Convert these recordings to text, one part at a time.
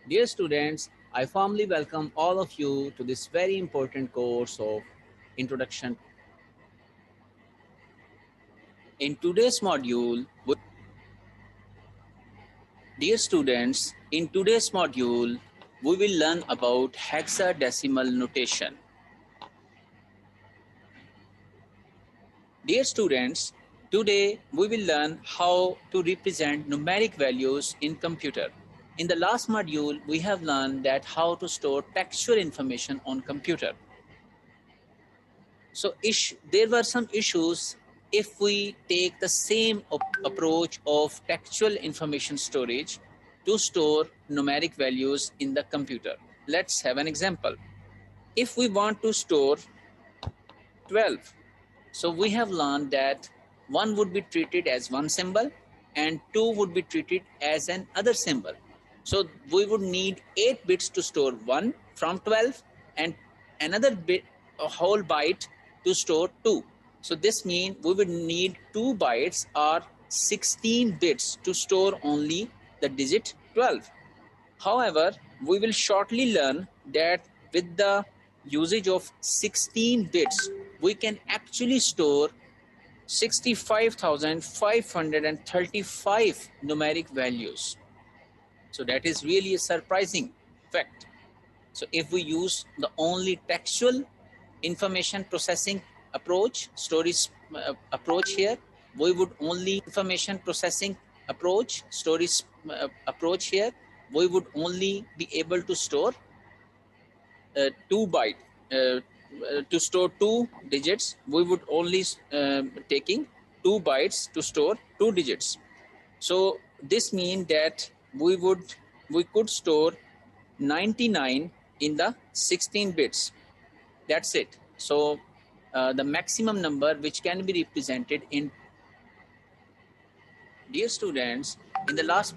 Dear students, I warmly welcome all of you to this very important course of Introduction. In today's module, dear students, in today's module, we will learn about hexadecimal notation. Dear students, today we will learn how to represent numeric values in computer. In the last module, we have learned that how to store textual information on computer. So there were some issues if we take the same approach of textual information storage to store numeric values in the computer. Let's have an example. If we want to store 12, so we have learned that 1 would be treated as one symbol and 2 would be treated as an other symbol. So we would need 8 bits to store 1 from 12 and another bit, a whole byte to store 2. So this means we would need 2 bytes or 16 bits to store only the digit 12. However, we will shortly learn that with the usage of 16 bits, we can actually store 65,535 numeric values. So that is really a surprising fact. So if we use the only textual information processing approach, storage approach here, we would only information processing approach here, we would only be able to store 2 byte to store 2 digits. We would only taking 2 bytes to store 2 digits. So this means that we could store 99 in the 16 bits. That's it. So the maximum number which can be represented in. Dear students, in the last.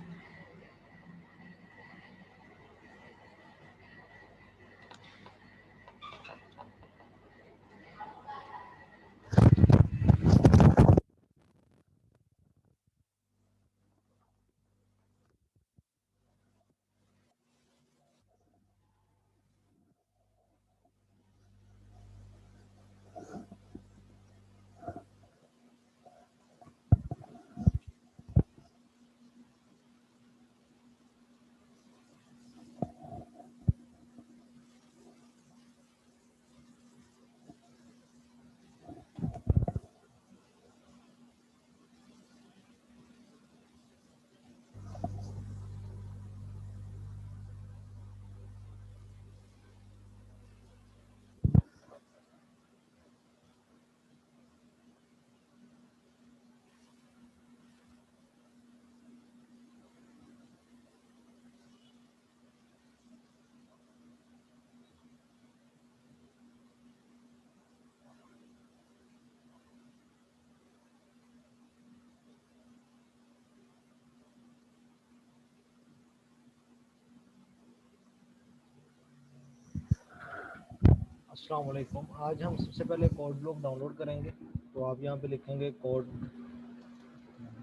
अस्सलाम वालेकुम। आज हम सबसे पहले code block download करेंगे। तो आप यहाँ पे लिखेंगे कोड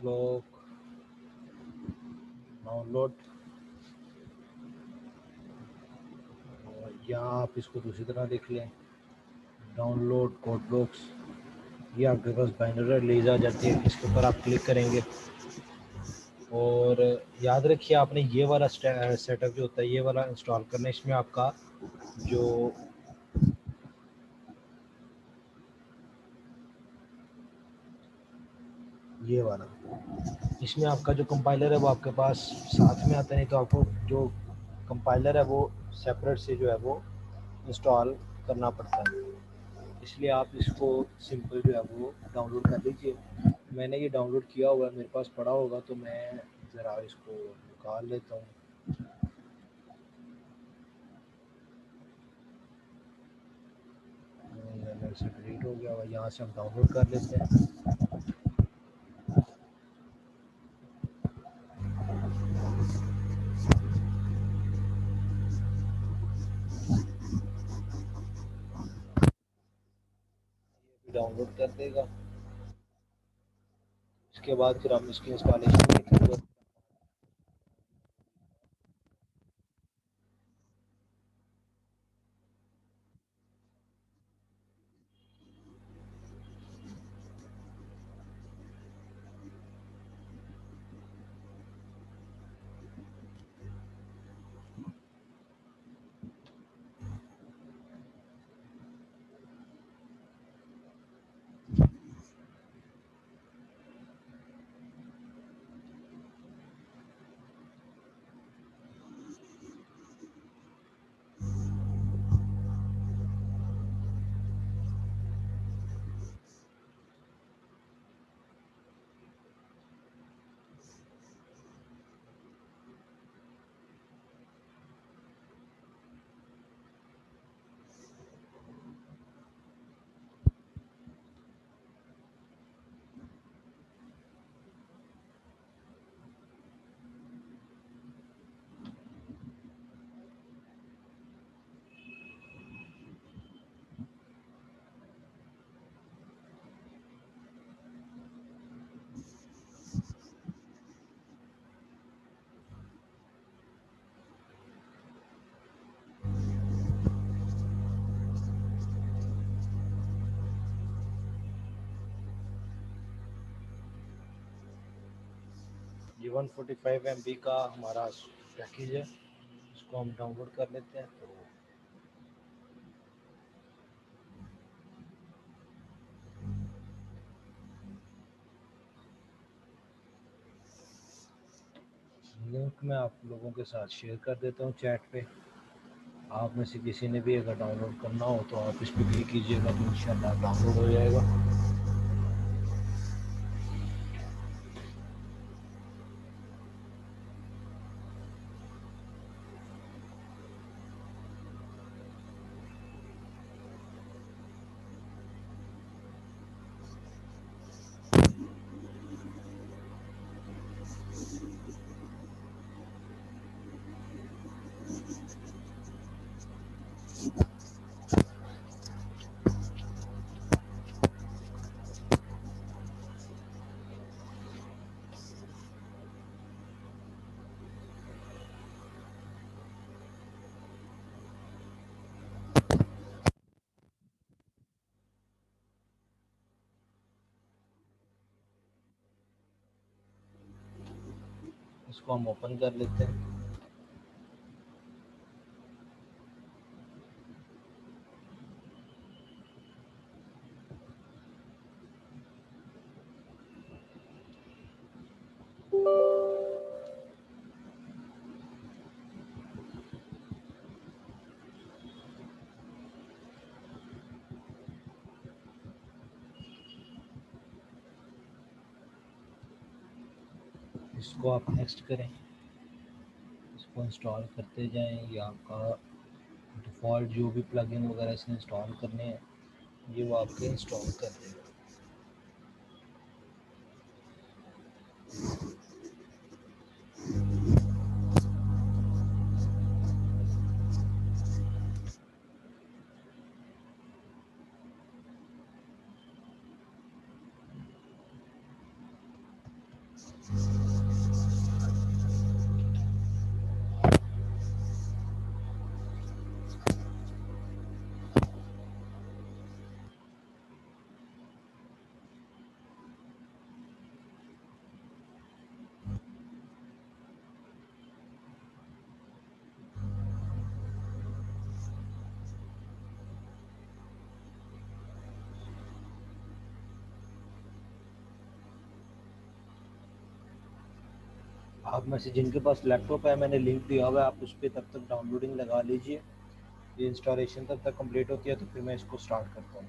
ब्लॉक डाउनलोड, और यहाँ आप इसको दूसरी तरह लिख लें, डाउनलोड कोड ब्लॉक्स। ये आपके पास बाइनरी रिलीज आ जाती है, इसके ऊपर आप क्लिक करेंगे और याद रखिए आपने ये वाला सेटअप जो होता है ये वाला इंस्टॉल करना है। इसमें आपका जो ये वाला इसमें आपका जो कंपाइलर है वो आपके पास साथ में आता है, नहीं तो आपको जो कंपाइलर है वो सेपरेट से जो है वो इंस्टॉल करना पड़ता है। इसलिए आप इसको सिंपल जो है वो डाउनलोड कर लीजिए। मैंने ये डाउनलोड किया हुआ है, मेरे पास पड़ा होगा तो मैं ज़रा इसको निकाल लेता हूँ। मेरे से डिलीट हो गया हुआ, यहाँ से हम डाउनलोड कर लेते हैं। डाउनलोड कर देगा, इसके बाद फिर हम इसकी इंस्टॉलेशन देखेंगे। ये 145 MB का हमारा पैकेज है, इसको हम डाउनलोड कर लेते हैं। तो लिंक मैं आप लोगों के साथ शेयर कर देता हूँ चैट पे। आप में से किसी ने भी अगर डाउनलोड करना हो तो आप इस पर क्लिक कीजिएगा तो इंशाल्लाह डाउनलोड हो जाएगा। इसको हम ओपन कर लेते हैं। इसको आप नेक्स्ट करें, इसको इंस्टॉल करते जाएं। ये आपका डिफ़ॉल्ट जो भी प्लगइन वगैरह इसने इंस्टॉल करने हैं ये वो आपके इंस्टॉल कर देगा। आप में से जिनके पास लैपटॉप है मैंने लिंक दिया हुआ है, आप उस पर तब तक डाउनलोडिंग लगा लीजिए। ये इंस्टॉलेशन तब तक कंप्लीट होती है तो फिर मैं इसको स्टार्ट करता हूँ।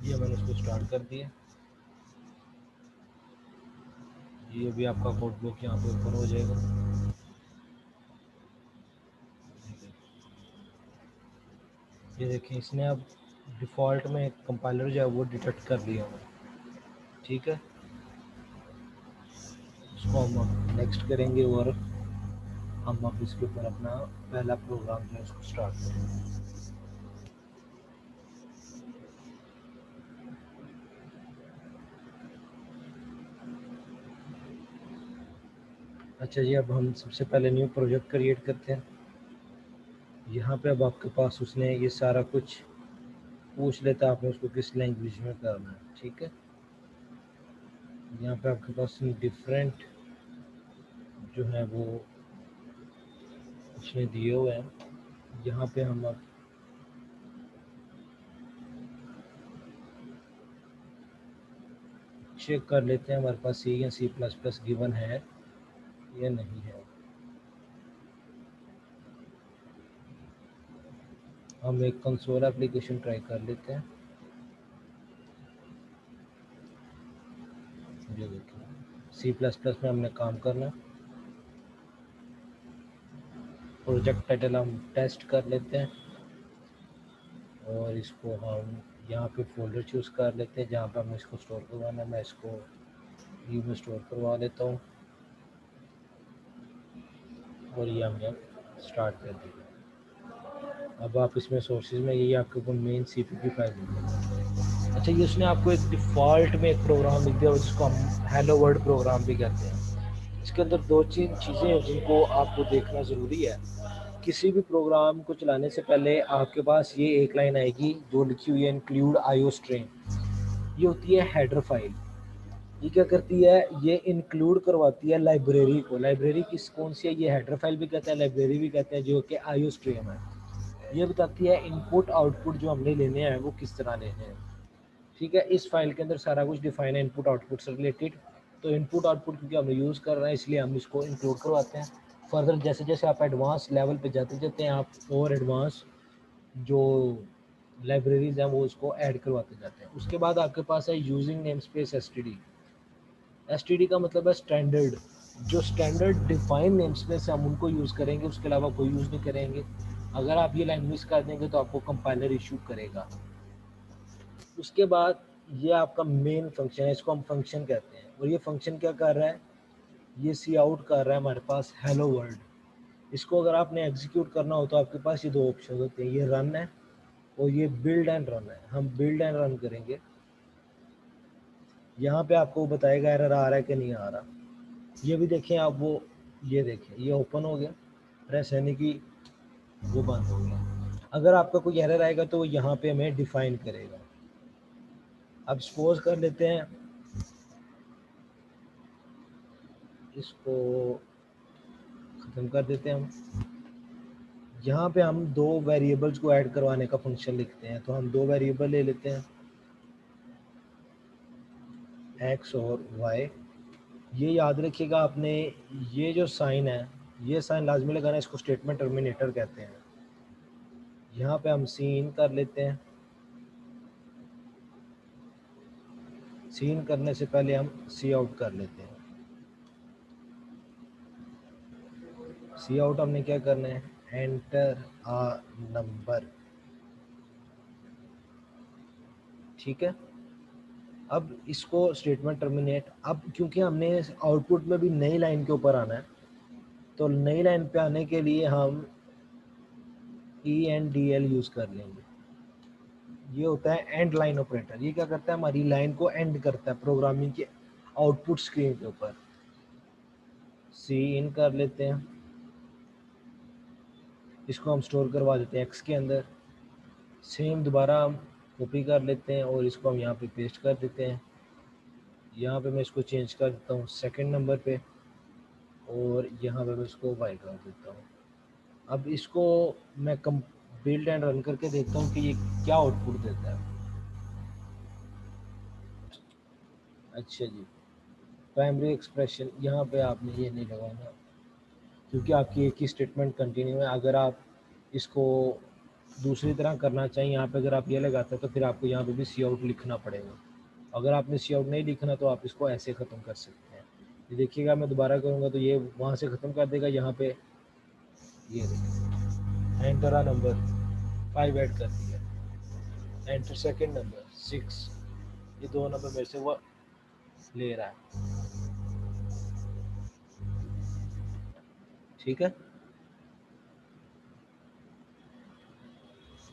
ये मैंने इसको स्टार्ट कर दिया। ये अभी आपका कोड ब्लॉक यहाँ पे ओपन हो जाएगा। ये देखिए इसने अब डिफ़ॉल्ट में कंपाइलर जो है वो डिटेक्ट कर लिया है। ठीक है, इसको हम अब नेक्स्ट करेंगे और हम अब इसके ऊपर अपना पहला प्रोग्राम जो है उसको स्टार्ट करेंगे। अच्छा जी, अब हम सबसे पहले न्यू प्रोजेक्ट क्रिएट करते हैं। यहाँ पे अब आपके पास उसने ये सारा कुछ पूछ लेता है आपने उसको किस लैंग्वेज में करना है। ठीक है, यहाँ पे आपके पास डिफरेंट जो है वो उसने दिए हुए हैं। यहाँ पे हम अब चेक कर लेते हैं हमारे पास सी या C++ गिवन है या नहीं है। हम एक कंसोल एप्लीकेशन ट्राई कर लेते हैं। ये देखिए C++ में हमने काम करना। प्रोजेक्ट टाइटल हम टेस्ट कर लेते हैं और इसको हम यहाँ पे फोल्डर चूज़ कर लेते हैं जहाँ पे हमें इसको स्टोर करवाना है। मैं इसको व्यू में स्टोर करवा लेता हूँ और ये हमने स्टार्ट कर दिया। अब आप इसमें सोर्सेज में यही आपके को मेन CPP फाइल देंगे। अच्छा, ये उसने आपको एक डिफ़ॉल्ट में एक प्रोग्राम लिख दिया जिसको हम हेलो वर्ल्ड प्रोग्राम भी कहते हैं। इसके अंदर दो तीन चीज़ें हैं जिनको आपको देखना ज़रूरी है। किसी भी प्रोग्राम को चलाने से पहले आपके पास ये एक लाइन आएगी जो लिखी हुई है इंक्लूड आईओ स्ट्रीम। ये होती है हेडर फाइल। ये क्या करती है, ये इंक्लूड करवाती है लाइब्रेरी को। लाइब्रेरी किस कौन सी है, ये हेडर फाइल भी कहते हैं, लाइब्रेरी भी कहते हैं, जो कि आईओ स्ट्रीम है। ये बताती है इनपुट आउटपुट जो हमने लेने हैं वो किस तरह लेने हैं। ठीक है, इस फाइल के अंदर सारा कुछ डिफाइन है इनपुट आउटपुट से रिलेटेड। तो इनपुट आउटपुट क्योंकि हम यूज़ कर रहे हैं इसलिए हम इसको इंक्लूड करवाते हैं। फर्दर जैसे जैसे आप एडवांस लेवल पे जाते जाते हैं आप और एडवांस जो लाइब्रेरीज हैं वो उसको ऐड करवाते जाते हैं। उसके बाद आपके पास है using name space STD। STD का मतलब है स्टैंडर्ड। जो स्टैंडर्ड डिफाइन नेम स्पेस है हम उनको यूज़ करेंगे, उसके अलावा कोई यूज़ नहीं करेंगे। अगर आप ये लाइन मिस कर देंगे तो आपको कंपाइलर इशू करेगा। उसके बाद ये आपका मेन फंक्शन है, इसको हम फंक्शन कहते हैं। और ये फंक्शन क्या कर रहा है, ये सी आउट कर रहा है हमारे पास हेलो वर्ल्ड। इसको अगर आपने एग्जीक्यूट करना हो तो आपके पास ये दो ऑप्शन होते हैं, ये रन है और ये बिल्ड एंड रन है। हम बिल्ड एंड रन करेंगे। यहाँ पे आपको बताएगा एरर आ रहा है कि नहीं आ रहा। ये भी देखें आप, वो ये देखें ये ओपन हो गया, प्रेस यानी कि वो बंद हो गया। अगर आपका कोई एरर आएगा तो वो यहाँ पे हमें डिफाइन करेगा। अब सपोज कर लेते हैं इसको ख़त्म कर देते हैं हम। यहाँ पे हम दो वेरिएबल्स को ऐड करवाने का फंक्शन लिखते हैं। तो हम दो वेरिएबल ले लेते हैं x और y। ये याद रखिएगा आपने, ये जो साइन है ये साइन लाजमी लगाना, इसको स्टेटमेंट टर्मिनेटर कहते हैं। यहाँ पे हम सीन कर लेते हैं। सीन करने से पहले हम सी आउट कर लेते हैं। सी आउट हमने क्या करना है, एंटर आ नंबर। ठीक है, अब इसको स्टेटमेंट टर्मिनेट। अब क्योंकि हमने आउटपुट में भी नई लाइन के ऊपर आना है तो नई लाइन पे आने के लिए हम ENDL यूज़ कर लेंगे। ये होता है एंड लाइन ऑपरेटर। ये क्या करता है, हमारी लाइन को एंड करता है प्रोग्रामिंग के आउटपुट स्क्रीन के ऊपर। सी इन कर लेते हैं, इसको हम स्टोर करवा देते हैं x के अंदर। सेम दोबारा हम कॉपी कर लेते हैं और इसको हम यहाँ पे पेस्ट कर देते हैं। यहाँ पे मैं इसको चेंज कर देता हूँ सेकंड नंबर पे और यहाँ पे मैं इसको y कर देता हूँ। अब इसको मैं बिल्ड एंड रन करके देखता हूँ कि ये क्या आउटपुट देता है। अच्छा जी, प्राइमरी एक्सप्रेशन यहाँ पे आपने ये नहीं लगाना क्योंकि आपकी एक ही स्टेटमेंट कंटिन्यू है। अगर आप इसको दूसरी तरह करना चाहिए, यहाँ पे अगर आप ये लगाते हैं तो फिर आपको यहाँ पे भी सी आउट लिखना पड़ेगा। अगर आपने सी आउट नहीं लिखना तो आप इसको ऐसे ख़त्म कर सकते हैं। ये देखिएगा मैं दोबारा करूँगा तो ये वहाँ से ख़त्म कर देगा। यहाँ पे ये देखिए एंटर आ नंबर 5 ऐड कर दिया, एंटर सेकंड नंबर 6। ये दो नंबर मेरे से वो ले रहा है। ठीक है,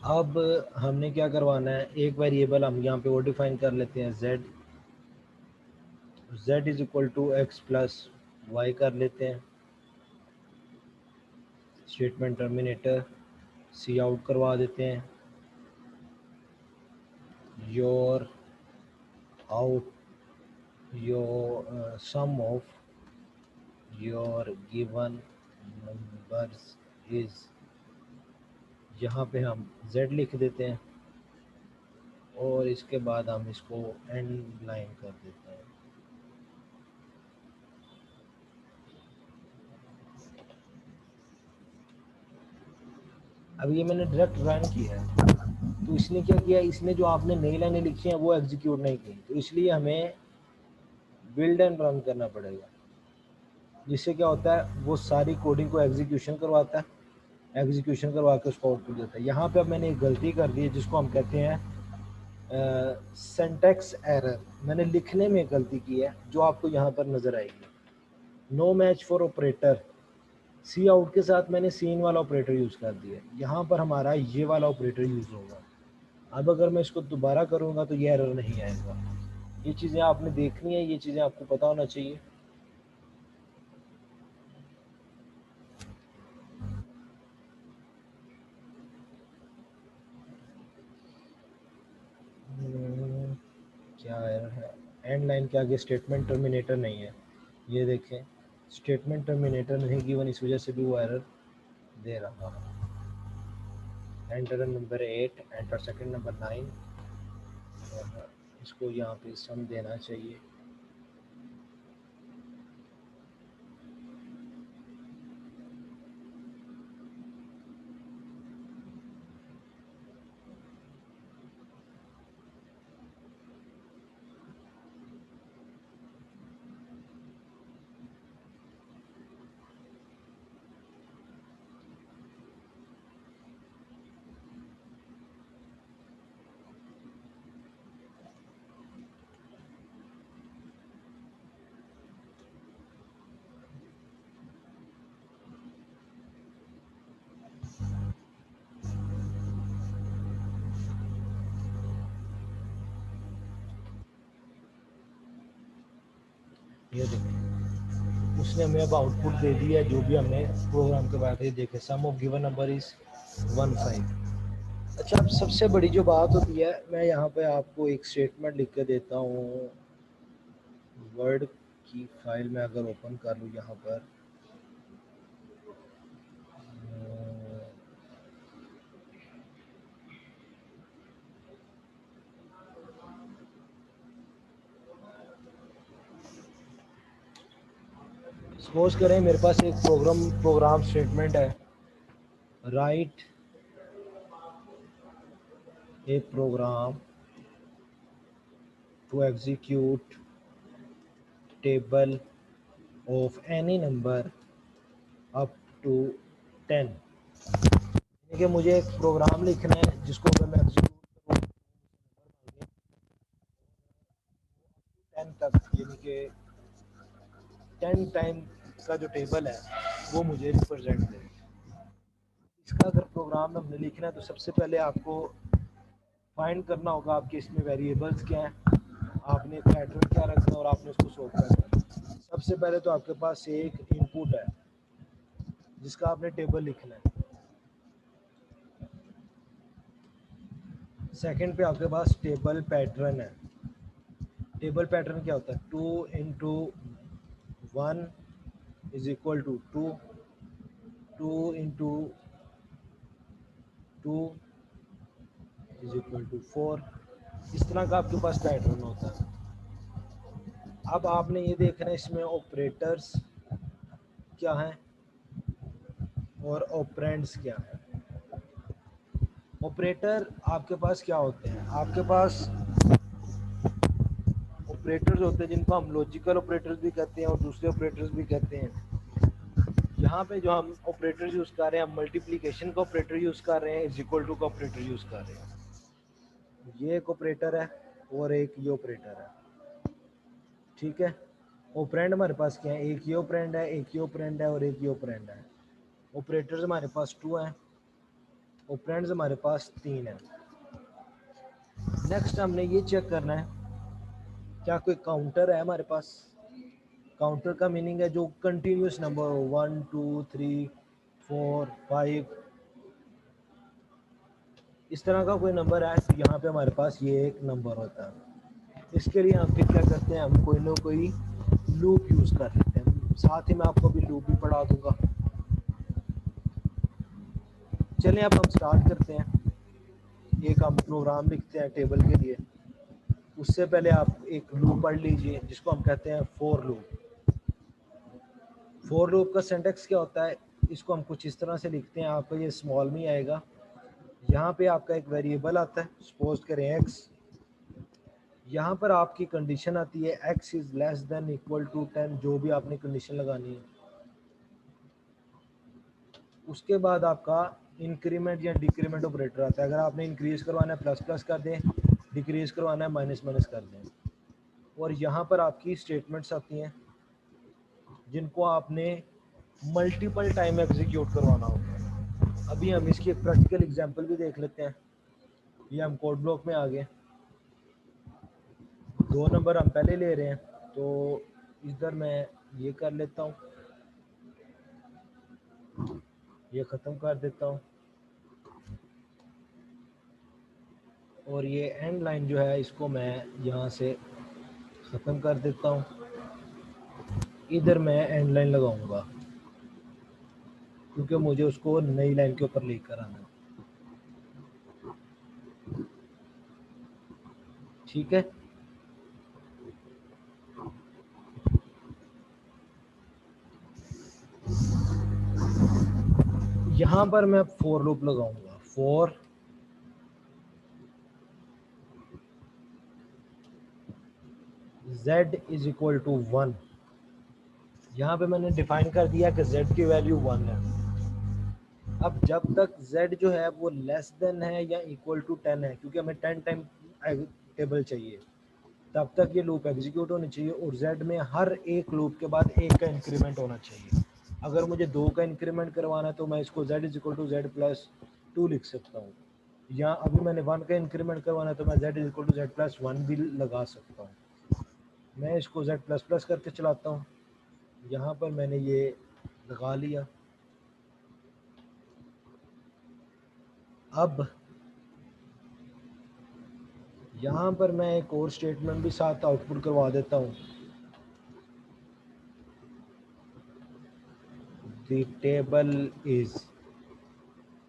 अब हमने क्या करवाना है, एक वेरिएबल हम यहाँ पे वो डिफाइन कर लेते हैं, z is equal to x plus y कर लेते हैं। स्टेटमेंट टर्मिनेटर सी आउट करवा देते हैं, your out your sum of your given numbers is, यहाँ पे हम z लिख देते हैं और इसके बाद हम इसको एंड लाइन कर देते हैं। अब ये मैंने डायरेक्ट रन किया है, तो इसने क्या किया, इसने जो आपने नई लाइनें लिखी हैं वो एग्जीक्यूट नहीं की, तो इसलिए हमें बिल्ड एंड रन करना पड़ेगा। जिससे क्या होता है, वो सारी कोडिंग को एग्जीक्यूशन करवाता है, एग्जीक्यूशन करवा के उसको आउटपुट देता है। यहाँ पे अब मैंने एक गलती कर दी है जिसको हम कहते हैं सिंटैक्स एरर। मैंने लिखने में गलती की है जो आपको यहाँ पर नज़र आएगी। No match for operator, cout के साथ मैंने सीन वाला ऑपरेटर यूज़ कर दिया, यहाँ पर हमारा ये वाला ऑपरेटर यूज़ होगा। अब अगर मैं इसको दोबारा करूँगा तो ये एरर नहीं आएगा। ये चीज़ें आपने देखनी है, ये चीज़ें आपको पता होना चाहिए। क्या एरर है, एंड लाइन के आगे स्टेटमेंट टर्मिनेटर नहीं है, ये देखें स्टेटमेंट टर्मिनेटर नहीं गिवन, इस वजह से भी वो एरर दे रहा है। Enter number 8, enter second number 9, इसको यहाँ पे सम देना चाहिए। ये देखें उसने हमें अब आउटपुट दे दिया जो भी हमने प्रोग्राम के बाद ये देखे, सम ऑफ गिवन नंबर इज 15। अच्छा, अब सबसे बड़ी जो बात होती है, मैं यहाँ पे आपको एक स्टेटमेंट लिख के देता हूँ। वर्ड की फाइल में अगर ओपन कर लूँ यहाँ पर, सपोज करें मेरे पास एक प्रोग्राम स्टेटमेंट है, write a program to execute table of any number up to 10। कि मुझे एक प्रोग्राम लिखना है जिसको अगर मैं एग्जीक्यूट करूँ 10 तक, यानी कि 10 टाइम का जो टेबल है वो मुझे रिप्रेजेंट करे। इसका अगर प्रोग्राम हमने लिखना है तो सबसे पहले आपको फाइंड करना होगा आपके इसमें वेरिएबल्स क्या हैं, आपने पैटर्न क्या रखना है और आपने उसको सोल्व करना है। सबसे पहले तो आपके पास एक इनपुट है जिसका आपने टेबल लिखना है। सेकंड पे आपके पास टेबल पैटर्न है। टेबल पैटर्न क्या होता है, 2 into 1 is equal to 2, 2 into 2 is equal to 4। इस तरह का आपके पास पैटर्न होता है। अब आपने ये देखना है इसमें ऑपरेटर्स क्या हैं और ऑपरेंड्स क्या हैं। ऑपरेटर आपके पास क्या होते हैं, आपके पास ऑपरेटर्स होते हैं जिनको हम लॉजिकल ऑपरेटर्स भी कहते हैं और दूसरे ऑपरेटर्स भी कहते हैं। यहाँ पे जो हम ऑपरेटर यूज़ कर रहे हैं, हम मल्टीप्लिकेशन का ऑपरेटर यूज़ कर रहे हैं, इज इक्वल टू का ऑपरेटर यूज़ कर रहे हैं। ये एक ऑपरेटर है और एक ये ऑपरेटर है। ठीक है। ऑपरेंड हमारे पास क्या है, एक ही ऑपरेंड है, एक ही ऑपरेंड है और एक ही ऑपरेंड है। ऑपरेटर्स हमारे पास 2 हैं, ऑपरेंड्स हमारे पास 3 हैं। नेक्स्ट हमने ये चेक करना है क्या कोई काउंटर है हमारे पास। काउंटर का मीनिंग है जो कंटिन्यूस नंबर हो, 1 2 3 4 5, इस तरह का कोई नंबर है तो यहाँ पे हमारे पास ये एक नंबर होता है। इसके लिए हम फिर क्या करते हैं, हम कोई ना कोई लूप यूज़ कर लेते हैं। साथ ही मैं आपको भी लूप भी पढ़ा दूंगा। चलिए अब हम स्टार्ट करते हैं। एक हम प्रोग्राम लिखते हैं टेबल के लिए। उससे पहले आप एक लूप पढ़ लीजिए जिसको हम कहते हैं फॉर लूप। फॉर लूप का सिंटैक्स क्या होता है, इसको हम कुछ इस तरह से लिखते हैं, आपको ये स्मॉल में आएगा। यहाँ पे आपका एक वेरिएबल आता है, सपोज करें x। यहाँ पर आपकी कंडीशन आती है x is less than equal to 10, जो भी आपने कंडीशन लगानी है। उसके बाद आपका इंक्रीमेंट या डिक्रीमेंट ऑपरेटर आता है। अगर आपने इंक्रीज करवाना है प्लस प्लस कर दें, डिक्रीज करवाना है माइनस माइनस कर दें। और यहाँ पर आपकी स्टेटमेंट्स आती हैं जिनको आपने मल्टीपल टाइम एग्जीक्यूट करवाना होता है। अभी हम इसकी एक प्रैक्टिकल एग्जांपल भी देख लेते हैं। ये हम कोड ब्लॉक में आ गए, 2 नंबर हम पहले ले रहे हैं, तो इधर मैं ये कर लेता हूँ, ये ख़त्म कर देता हूँ और ये एंड लाइन जो है इसको मैं यहाँ से ख़त्म कर देता हूँ। इधर मैं एंड लाइन लगाऊंगा क्योंकि मुझे उसको नई लाइन के ऊपर लेकर आना है। ठीक है, यहाँ पर मैं फॉर लूप लगाऊंगा। For z is equal to 1। यहाँ पे मैंने डिफाइन कर दिया कि z की वैल्यू 1 है। अब जब तक z जो है वो लेस देन है या इक्वल टू 10 है, क्योंकि हमें 10 टाइम टेबल चाहिए, तब तक ये लूप एग्जीक्यूट होनी चाहिए। और z में हर एक लूप के बाद 1 का इंक्रीमेंट होना चाहिए। अगर मुझे 2 का इंक्रीमेंट करवाना है तो मैं इसको z is equal to z plus 2 लिख सकता हूँ, या अभी मैंने 1 का इंक्रीमेंट करवाना है तो मैं z is equal to z plus 1 भी लगा सकता हूँ। मैं इसको z प्लस प्लस करके चलाता हूँ। यहाँ पर मैंने ये लगा लिया। अब यहाँ पर मैं एक और स्टेटमेंट भी साथ आउटपुट करवा देता हूँ, द टेबल इज।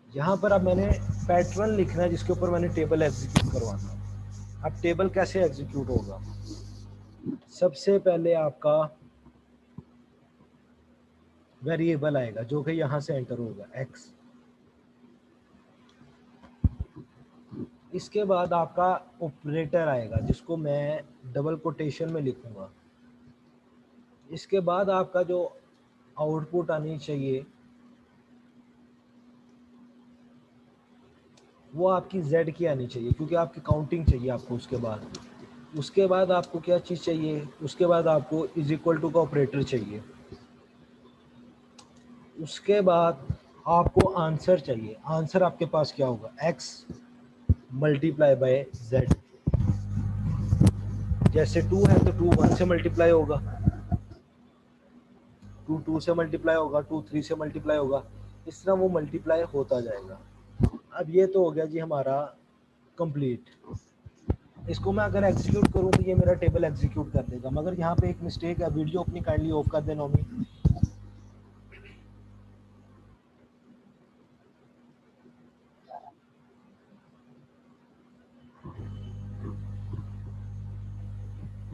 यहाँ पर अब मैंने पैटर्न लिखना है जिसके ऊपर मैंने टेबल एग्जीक्यूट करवाना है। अब टेबल कैसे एग्जीक्यूट होगा, सबसे पहले आपका वेरिएबल आएगा जो कि यहाँ से एंटर होगा x। इसके बाद आपका ऑपरेटर आएगा जिसको मैं डबल कोटेशन में लिखूंगा। इसके बाद आपका जो आउटपुट आनी चाहिए वो आपकी z की आनी चाहिए, क्योंकि आपकी काउंटिंग चाहिए आपको। उसके बाद आपको क्या चीज़ चाहिए, उसके बाद आपको इज इक्वल टू का ऑपरेटर चाहिए। उसके बाद आपको आंसर चाहिए। आंसर आपके पास क्या होगा, x मल्टीप्लाई बाय z। जैसे 2 है तो 2 1 से मल्टीप्लाई होगा, 2 2 से मल्टीप्लाई होगा, 2 3 से मल्टीप्लाई होगा, इस तरह वो मल्टीप्लाई होता जाएगा। अब ये तो हो गया जी हमारा कंप्लीट। इसको मैं अगर एग्जीक्यूट करूँ तो ये मेरा टेबल एग्जीक्यूट कर देगा, मगर यहाँ पे एक मिस्टेक है। वीडियो अपनी काइंडली ऑफ कर देना होगी।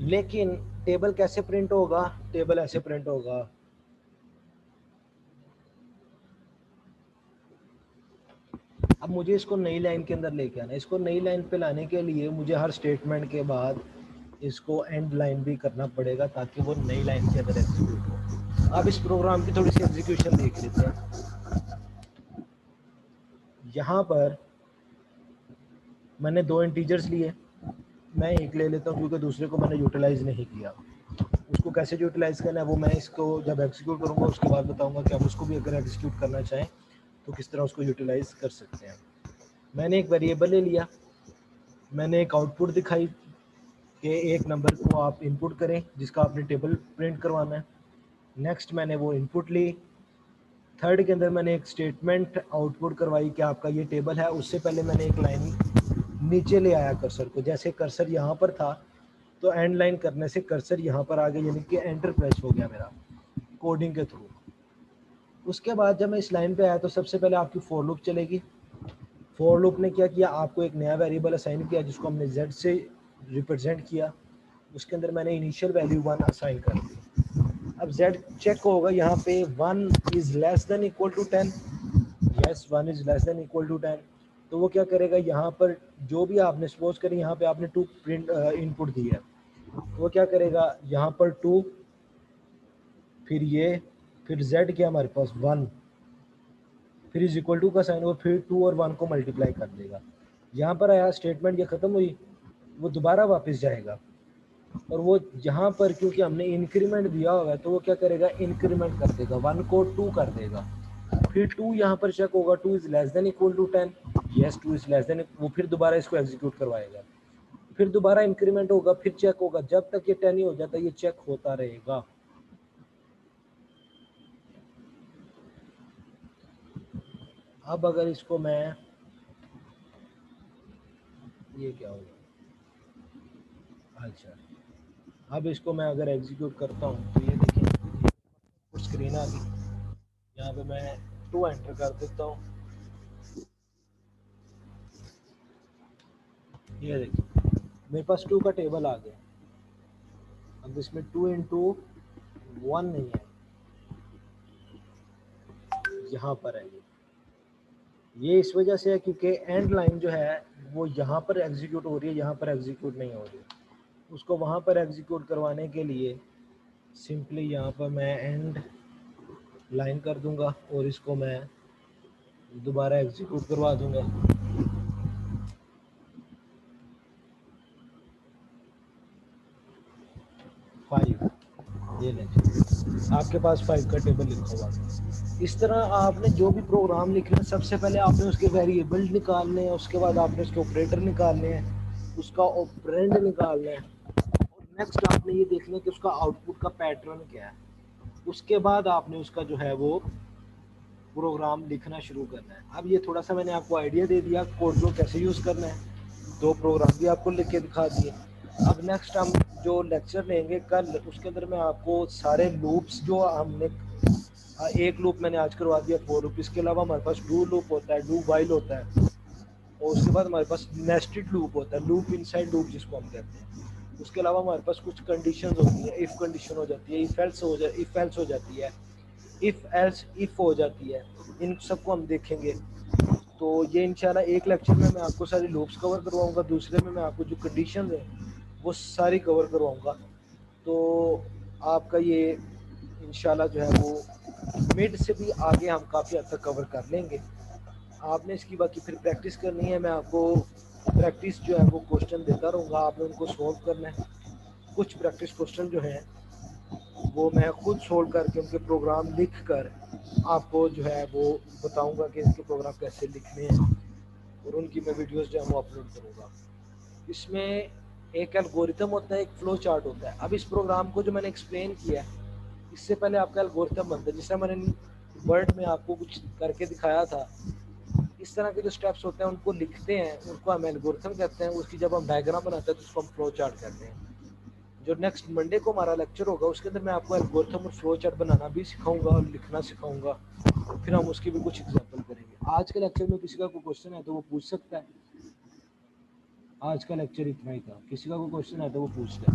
लेकिन टेबल कैसे प्रिंट होगा, टेबल ऐसे प्रिंट होगा, अब मुझे इसको नई लाइन के अंदर लेके आना है। इसको नई लाइन पे लाने के लिए मुझे हर स्टेटमेंट के बाद इसको एंड लाइन भी करना पड़ेगा ताकि वो नई लाइन के अंदर एग्जीक्यूट हो। अब इस प्रोग्राम की थोड़ी सी एग्जीक्यूशन देख लेते हैं। यहाँ पर मैंने 2 इंटीजर्स लिए, मैं एक ले लेता हूँ क्योंकि दूसरे को मैंने यूटिलाइज नहीं किया। उसको कैसे यूटिलाइज़ करना है वो मैं इसको जब एग्जीक्यूट करूँगा उसके बाद बताऊँगा कि आप उसको भी अगर एग्जीक्यूट करना चाहें तो किस तरह उसको यूटिलाइज़ कर सकते हैं। मैंने एक वेरिएबल ले लिया, मैंने एक आउटपुट दिखाई कि एक नंबर को आप इनपुट करें जिसका आपने टेबल प्रिंट करवाना है। नेक्स्ट मैंने वो इनपुट ली। थर्ड के अंदर मैंने एक स्टेटमेंट आउटपुट करवाई कि आपका ये टेबल है। उससे पहले मैंने एक लाइन नीचे ले आया कर्सर को, जैसे कर्सर यहाँ पर था तो एंड लाइन करने से कर्सर यहाँ पर आ गया, यानी कि एंटर प्रेस हो गया मेरा कोडिंग के थ्रू। उसके बाद जब मैं इस लाइन पे आया तो सबसे पहले आपकी फॉर लूप चलेगी। फॉर लूप ने क्या किया, आपको एक नया वेरिएबल असाइन किया जिसको हमने z से रिप्रेजेंट किया। उसके अंदर मैंने इनिशियल वैल्यू 1 असाइन कर दी। अब z चेक होगा यहाँ पे 1 is less than equal to 10। Yes, 1 is less than equal to 10। तो वो क्या करेगा, यहाँ पर जो भी आपने सपोज करें यहाँ पे आपने 2 प्रिंट इनपुट दी है, तो वो क्या करेगा यहाँ पर 2, फिर ये, फिर z क्या हमारे पास 1, फिर इज इक्वल टू का साइन होगा, फिर 2 और 1 को मल्टीप्लाई कर देगा। यहाँ पर आया स्टेटमेंट ये ख़त्म हुई, वो दोबारा वापस जाएगा और वो यहाँ पर क्योंकि हमने इंक्रीमेंट दिया होगा है तो वो क्या करेगा, इंक्रीमेंट कर देगा, 1 को 2 कर देगा। फिर 2 यहाँ पर चेक होगा, 2 is less than equal to 10। Yes, 2 is less than, वो फिर दोबारा इसको एग्जीक्यूट करवाएगा। फिर दोबारा इंक्रीमेंट होगा, फिर चेक होगा, जब तक ये 10 ही हो जाता है ये चेक होता रहेगा। अब अगर इसको मैं, ये क्या होगा, अच्छा, अब इसको मैं अगर एग्जीक्यूट करता हूँ तो ये देखिए स्क्रीन आ गई। यहाँ पे मैं 2 एंटर कर देता हूँ, ये देखिए मेरे पास 2 का टेबल आ गया। अब इसमें 2 इंटू 1 नहीं है, यहाँ पर है। ये इस वजह से है क्योंकि एंड लाइन जो है वो यहाँ पर एग्जीक्यूट हो रही है, यहाँ पर एग्जीक्यूट नहीं हो रही। उसको वहाँ पर एग्जीक्यूट करवाने के लिए सिंपली यहाँ पर मैं एंड लाइन कर दूंगा और इसको मैं दोबारा एग्जीक्यूट करवा दूंगा। 5, ये लें, आपके पास 5 का टेबल लिखा हुआ है। इस तरह आपने जो भी प्रोग्राम लिखना है सबसे पहले आपने उसके वेरिएबल निकालने हैं, उसके बाद आपने उसके ऑपरेटर निकालने हैं, उसका ऑपरेंड निकालना है, और नेक्स्ट आपने ये देखना है कि उसका आउटपुट का पैटर्न क्या है। उसके बाद आपने उसका जो है वो प्रोग्राम लिखना शुरू करना है। अब ये थोड़ा सा मैंने आपको आइडिया दे दिया कोड को कैसे यूज़ करना है, 2 प्रोग्राम भी आपको लिख के दिखा दिए। अब नेक्स्ट हम जो लेक्चर लेंगे कल, उसके अंदर मैं आपको सारे लूप्स जो हमने, एक लूप मैंने आज करवा दिया फॉर लूप, इसके अलावा हमारे पास डू लूप होता है, डू वाइल होता है, और उसके बाद हमारे पास नेस्टेड लूप होता है, लूप इनसाइड लूप जिसको हम कहते हैं। उसके अलावा हमारे पास कुछ कंडीशंस होती है, इफ़ कंडीशन हो जाती है, इफ़ एल्स हो जाती है, इफ़ एल्स इफ़ हो जाती है। इन सबको हम देखेंगे। तो ये इंशाल्लाह एक लेक्चर में मैं आपको सारी लूप्स कवर करवाऊंगा, दूसरे में मैं आपको जो कंडीशन है वो सारी कवर करवाऊंगा। तो आपका ये इंशाल्लाह जो है वो मिड से भी आगे हम काफ़ी हद तक कवर कर लेंगे। आपने इसकी बाकी फिर प्रैक्टिस करनी है, मैं आपको प्रैक्टिस जो है वो क्वेश्चन देता रहूँगा, आपने उनको सॉल्व करना है। कुछ प्रैक्टिस क्वेश्चन जो हैं वो मैं खुद सोल्व करके उनके प्रोग्राम लिख कर आपको जो है वो बताऊंगा कि इसके प्रोग्राम कैसे लिखने हैं, और उनकी मैं वीडियोस जो है वो अपलोड करूँगा। इसमें एक एल्गोरिथम होता है, एक फ्लो चार्ट होता है। अब इस प्रोग्राम को जो मैंने एक्सप्लेन किया है, इससे पहले आपका एल्गोरिथम बनता है, जिससे मैंने वर्ड में आपको कुछ करके दिखाया था। इस तरह के जो स्टेप्स होते हैं उनको लिखते हैं, उनको हम एल्गोरिथम कहते हैं। उसकी जब हम डायग्राम बनाते हैं तो उसको हम फ्लो चार्ट कहते हैं। जो नेक्स्ट मंडे को हमारा लेक्चर होगा उसके अंदर मैं आपको एल्गोरिथम और फ्लो चार्ट बनाना भी सिखाऊंगा और लिखना सिखाऊंगा, फिर हम उसकी भी कुछ एग्जांपल करेंगे। आज के लेक्चर में किसी का कोई क्वेश्चन है तो वो पूछ सकता है। आज का लेक्चर इतना ही था, किसी का कोई क्वेश्चन है तो वो पूछ ले।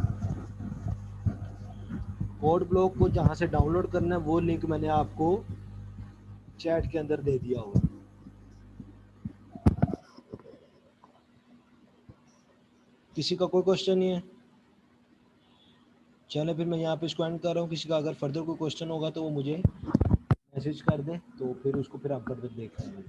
कोड ब्लॉक को जहाँ से डाउनलोड करना है वो लिंक मैंने आपको चैट के अंदर दे दिया होगा। किसी का कोई क्वेश्चन नहीं है? चलो फिर मैं यहाँ पे इसको एंड कर रहा हूँ। किसी का अगर फर्दर कोई क्वेश्चन होगा तो वो मुझे मैसेज कर दे, तो फिर उसको फिर आप फर्दर देख लेंगे।